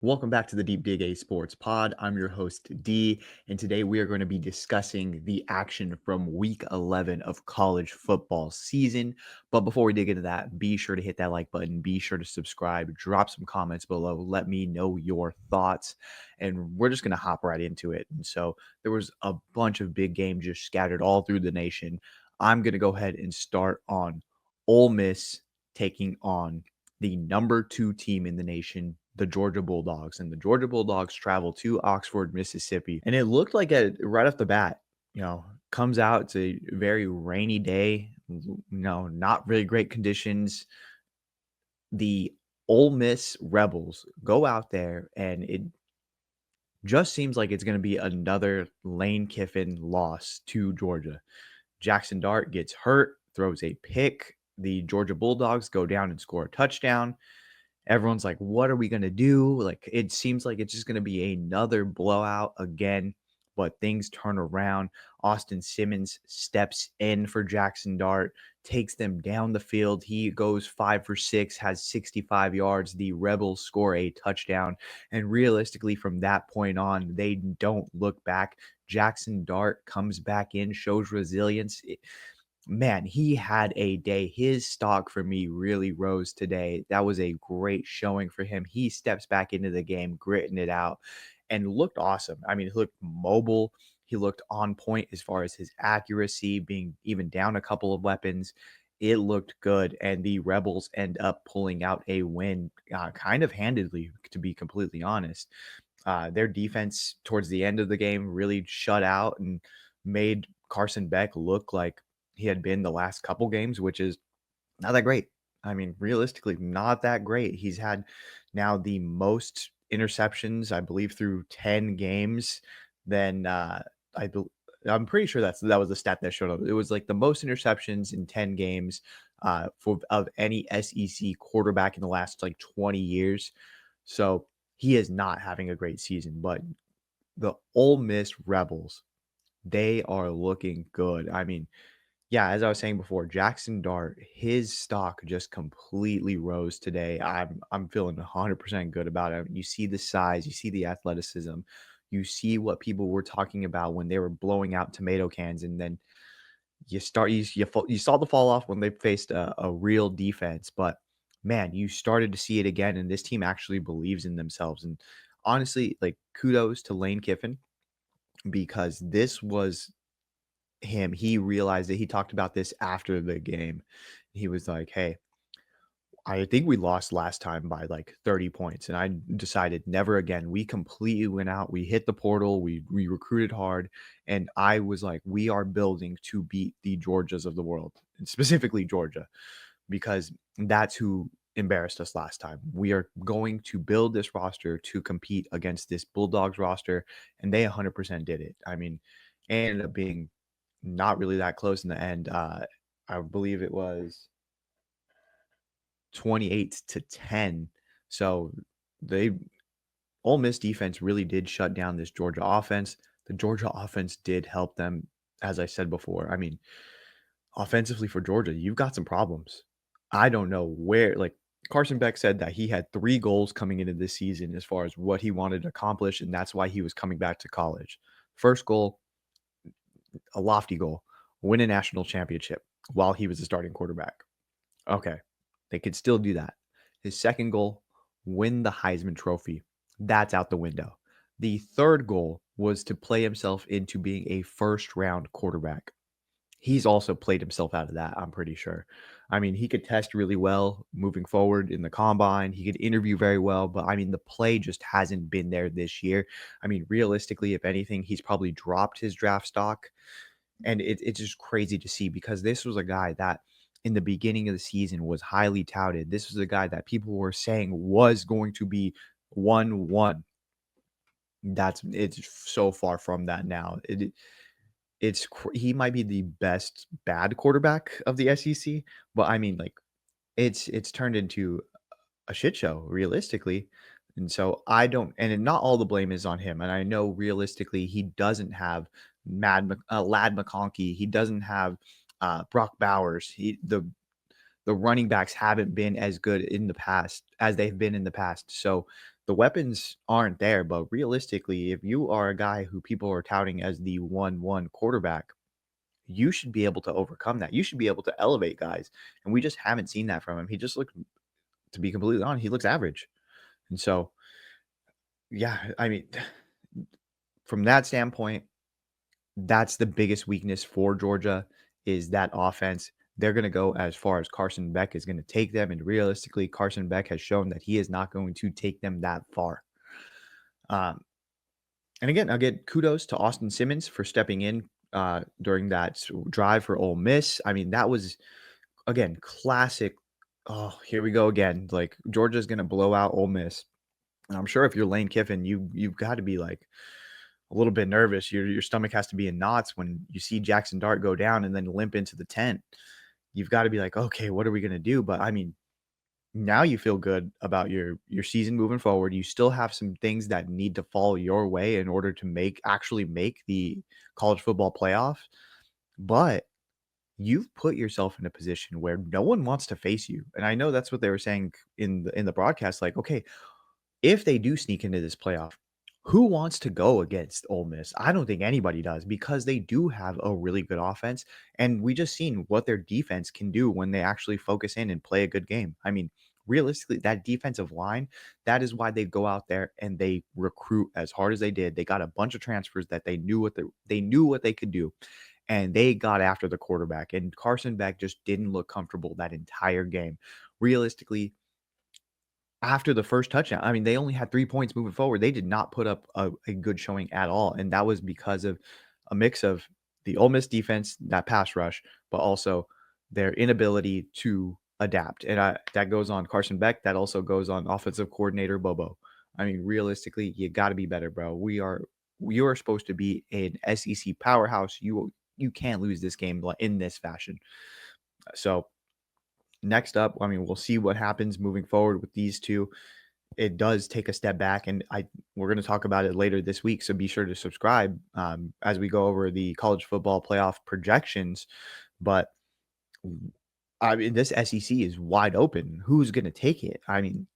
Welcome back to the Deep Dig A Sports Pod. I'm your host, D, and today we are going to be discussing the action from week 11 of college football season. But before we dig into that, be sure to hit that like button, be sure to subscribe, drop some comments below, let me know your thoughts, and we're just going to hop right into it. And so there was a bunch of big games just scattered all through the nation. I'm going to go ahead and start on Ole Miss taking on the number 2 team in the nation, the Georgia Bulldogs. And the Georgia Bulldogs travel to Oxford, Mississippi. And it looked like right off the bat, comes out. It's a very rainy day, not really great conditions. The Ole Miss Rebels go out there, and it just seems like it's going to be another Lane Kiffin loss to Georgia. Jaxson Dart gets hurt, throws a pick. The Georgia Bulldogs go down and score a touchdown. Everyone's like, what are we going to do? Like, it seems like it's just going to be another blowout again, but things turn around. Austin Simmons steps in for Jaxson Dart, takes them down the field. He goes 5 for 6, has 65 yards. The Rebels score a touchdown. And realistically, from that point on, they don't look back. Jaxson Dart comes back in, shows resilience. Man, he had a day. His stock for me really rose today. That was a great showing for him. He steps back into the game, gritting it out, and looked awesome. I mean, he looked mobile. He looked on point as far as his accuracy, being even down a couple of weapons. It looked good, and the Rebels end up pulling out a win kind of handedly, to be completely honest. Their defense towards the end of the game really shut out and made Carson Beck look like he had been the last couple games, which is not that great. I mean, realistically, not that great. He's had now the most interceptions, I believe, through 10 games. Then I bel I'm pretty sure that was the stat that showed up. It was like the most interceptions in 10 games for of any SEC quarterback in the last like 20 years. So he is not having a great season, but the Ole Miss Rebels, they are looking good. I mean, yeah, as I was saying before, Jaxson Dart, his stock just completely rose today. I'm feeling 100% good about it. You see the size, you see the athleticism, you see what people were talking about when they were blowing out tomato cans, and then you saw the fall off when they faced a real defense, but man, you started to see it again, and this team actually believes in themselves. And honestly, like kudos to Lane Kiffin because this was him. He realized that he talked about this after the game. He was like, "Hey, I think we lost last time by like 30 points, and I decided never again." We completely went out. We hit the portal. We recruited hard, and I was like, "We are building to beat the Georgias of the world, and specifically Georgia, because that's who embarrassed us last time. We are going to build this roster to compete against this Bulldogs roster," and they 100% did it. I mean, it ended up being not really that close in the end. I believe it was 28-10. So they Ole Miss defense really did shut down this Georgia offense. The Georgia offense did help them, as I said before. I mean, offensively for Georgia, you've got some problems. I don't know where, like Carson Beck said that he had 3 goals coming into this season as far as what he wanted to accomplish, and that's why he was coming back to college. First goal, a lofty goal, win a national championship while he was a starting quarterback. Okay, they could still do that. His second goal, win the Heisman Trophy. That's out the window. The third goal was to play himself into being a first round quarterback. He's also played himself out of that, I'm pretty sure. I mean, he could test really well moving forward in the combine. He could interview very well, but I mean, the play just hasn't been there this year. I mean, realistically, if anything, he's probably dropped his draft stock. And it's just crazy to see because this was a guy that in the beginning of the season was highly touted. This was a guy that people were saying was going to be 1-1. It's so far from that now. He might be the best bad quarterback of the SEC, but I mean, like, it's turned into a shit show realistically. And so I don't, and not all the blame is on him. And I know realistically he doesn't have Lad McConkey. He doesn't have Brock Bowers. The running backs haven't been as good in the past as they've been in the past. So the weapons aren't there, but realistically, if you are a guy who people are touting as the 1-1 quarterback, you should be able to overcome that. You should be able to elevate guys, and we just haven't seen that from him. He just looked, to be completely honest, he looks average. And so, yeah, I mean, from that standpoint, that's the biggest weakness for Georgia is that offense. They're going to go as far as Carson Beck is going to take them, and realistically, Carson Beck has shown that he is not going to take them that far. Um, and again, I'll get kudos to Austin Simmons for stepping in during that drive for Ole Miss. I mean, that was again classic. Oh, here we go again. Like Georgia's going to blow out Ole Miss, and I'm sure if you're Lane Kiffin, you've got to be like a little bit nervous. Your stomach has to be in knots when you see Jaxson Dart go down and then limp into the tent. You've got to be like, okay, what are we going to do? But I mean, now you feel good about your season moving forward. You still have some things that need to fall your way in order to actually make the college football playoffs, but you've put yourself in a position where no one wants to face you. And I know that's what they were saying in the broadcast, like, okay, if they do sneak into this playoff, who wants to go against Ole Miss? I don't think anybody does because they do have a really good offense, and we just seen what their defense can do when they actually focus in and play a good game. I mean, realistically, that defensive line, that is why they go out there and they recruit as hard as they did. They got a bunch of transfers that they knew what they could do, and they got after the quarterback. And Carson Beck just didn't look comfortable that entire game. Realistically, after the first touchdown, I mean, they only had 3 points moving forward. They did not put up a good showing at all, and that was because of a mix of the Ole Miss defense, that pass rush, but also their inability to adapt, and that goes on Carson Beck, that also goes on offensive coordinator Bobo. I mean, realistically, you gotta be better, bro. You are supposed to be an SEC powerhouse. You can't lose this game in this fashion. So next up, I mean, we'll see what happens moving forward with these two. It does take a step back, and we're going to talk about it later this week. So be sure to subscribe as we go over the college football playoff projections. But I mean, this SEC is wide open. Who's going to take it? I mean,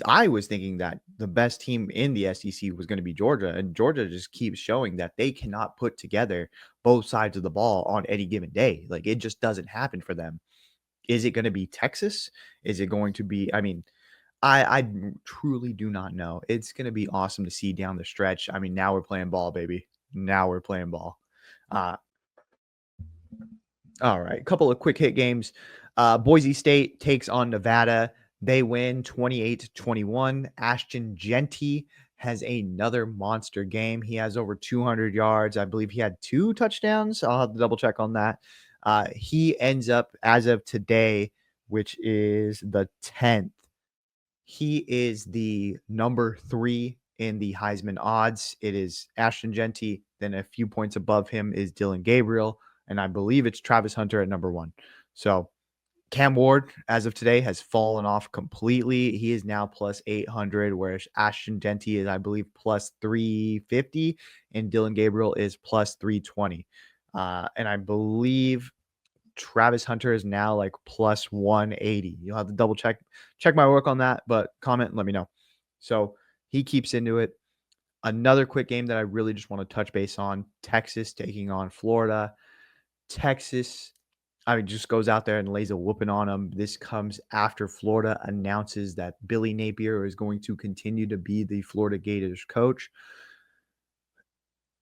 I was thinking that the best team in the SEC was going to be Georgia, and Georgia just keeps showing that they cannot put together both sides of the ball on any given day. Like it just doesn't happen for them. Is it going to be Texas? Is it going to be? I mean, I truly do not know. It's going to be awesome to see down the stretch. I mean, now we're playing ball, baby. Now we're playing ball. Uh, all right, a couple of quick hit games. Boise State takes on Nevada. They win 28-21. Ashton Genty has another monster game. He has over 200 yards. I believe he had 2 touchdowns. I'll have to double check on that. He ends up, as of today, which is the 10th, he is the number 3 in the Heisman odds. It is Ashton Genty. Then a few points above him is Dylan Gabriel. And I believe it's Travis Hunter at number 1. So Cam Ward, as of today, has fallen off completely. He is now plus 800, whereas Ashton Genty is, I believe, plus 350, and Dylan Gabriel is plus 320. And I believe Travis Hunter is now like plus 180. You'll have to double check my work on that, but comment and let me know. So he keeps into it. Another quick game that I really just want to touch base on, Texas taking on Florida. Texas, I mean, just goes out there and lays a whooping on them. This comes after Florida announces that Billy Napier is going to continue to be the Florida Gators coach.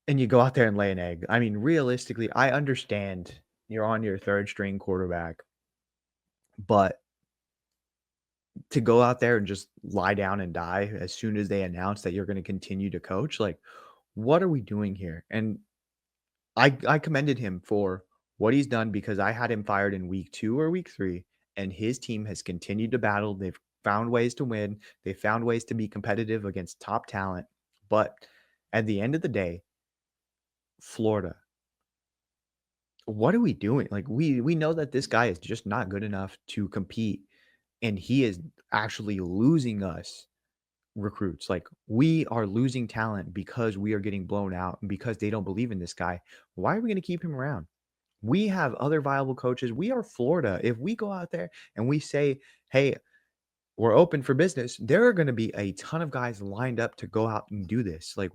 And you go out there and lay an egg. I mean, realistically, I understand you're on your 3rd string quarterback, but to go out there and just lie down and die as soon as they announce that you're going to continue to coach, like, what are we doing here? And I commended him for what he's done because I had him fired in week 2 or week 3, and his team has continued to battle. They've found ways to win. They found ways to be competitive against top talent. But at the end of the day, Florida, what are we doing? Like we know that this guy is just not good enough to compete, and he is actually losing us recruits. Like we are losing talent because we are getting blown out and because they don't believe in this guy. Why are we going to keep him around? We have other viable coaches. We are Florida. If we go out there and we say, hey, we're open for business, there are going to be a ton of guys lined up to go out and do this. Like,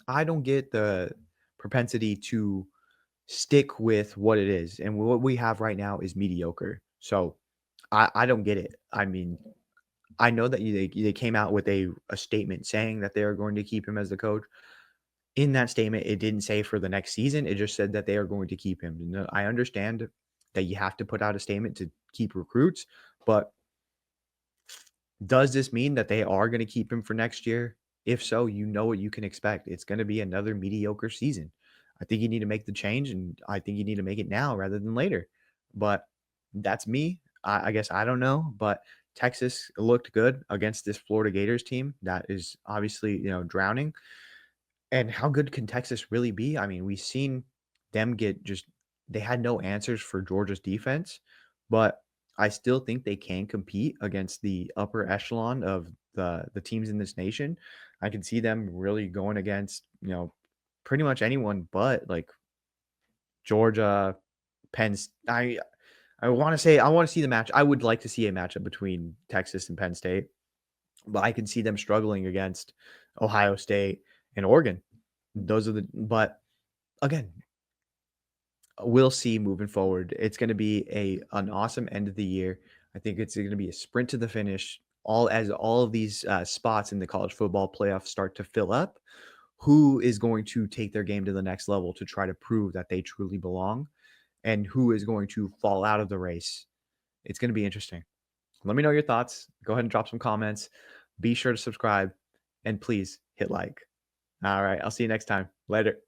I don't get the propensity to stick with what it is. And what we have right now is mediocre. So I don't get it. I mean, I know that they came out with a statement saying that they are going to keep him as the coach. In that statement, it didn't say for the next season. It just said that they are going to keep him. I understand that you have to put out a statement to keep recruits, but does this mean that they are going to keep him for next year? If so, you know what you can expect. It's going to be another mediocre season. I think you need to make the change, and I think you need to make it now rather than later. But that's me. I guess I don't know, but Texas looked good against this Florida Gators team that is obviously drowning. And how good can Texas really be? I mean, we've seen them get just they had no answers for Georgia's defense, but I still think they can compete against the upper echelon of the teams in this nation. I can see them really going against, pretty much anyone but like Georgia, Penn. I want to say I want to see the match. I would like to see a matchup between Texas and Penn State, but I can see them struggling against Ohio State and Oregon. Those are but again, we'll see moving forward. It's going to be an awesome end of the year. I think it's going to be a sprint to the finish. All of these spots in the college football playoff start to fill up, who is going to take their game to the next level to try to prove that they truly belong, and who is going to fall out of the race. It's going to be interesting. Let me know your thoughts. Go ahead and drop some comments. Be sure to subscribe, and please hit like. All right, I'll see you next time. Later.